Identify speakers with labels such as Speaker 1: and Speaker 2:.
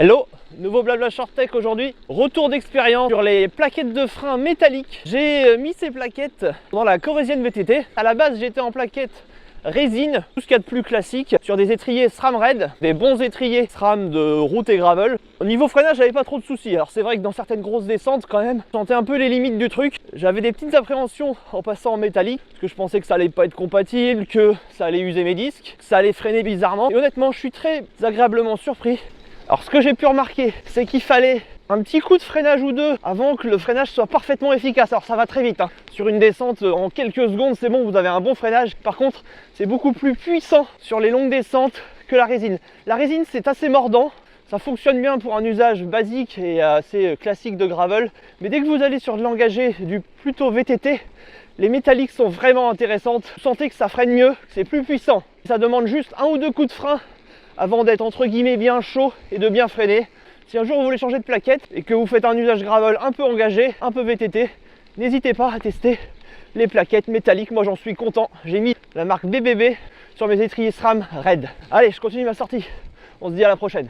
Speaker 1: Hello, nouveau Blabla Short Tech aujourd'hui, retour d'expérience sur les plaquettes de frein métalliques. J'ai mis ces plaquettes dans la Corésienne VTT. À la base j'étais en plaquettes résine, tout ce qu'il y a de plus classique, sur des étriers SRAM Red, des bons étriers SRAM de route et gravel. Au niveau freinage, j'avais pas trop de soucis. Alors c'est vrai que dans certaines grosses descentes quand même, je sentais un peu les limites du truc. J'avais des petites appréhensions en passant en métallique, parce que je pensais que ça allait pas être compatible, que ça allait user mes disques, que ça allait freiner bizarrement. Et honnêtement, je suis très agréablement surpris. Alors ce que j'ai pu remarquer, c'est qu'il fallait un petit coup de freinage ou deux avant que le freinage soit parfaitement efficace. Alors ça va très vite, hein. Sur une descente, en quelques secondes, c'est bon, vous avez un bon freinage. Par contre, c'est beaucoup plus puissant sur les longues descentes que la résine. La résine, c'est assez mordant. Ça fonctionne bien pour un usage basique et assez classique de gravel. Mais dès que vous allez sur de l'engagé, du plutôt VTT, les métalliques sont vraiment intéressantes. Vous sentez que ça freine mieux, que c'est plus puissant. Ça demande juste un ou deux coups de frein avant d'être entre guillemets bien chaud et de bien freiner. Si un jour vous voulez changer de plaquette et que vous faites un usage gravel un peu engagé, un peu VTT, n'hésitez pas à tester les plaquettes métalliques. Moi j'en suis content. J'ai mis la marque BBB sur mes étriers SRAM Red. Allez, je continue ma sortie. On se dit à la prochaine.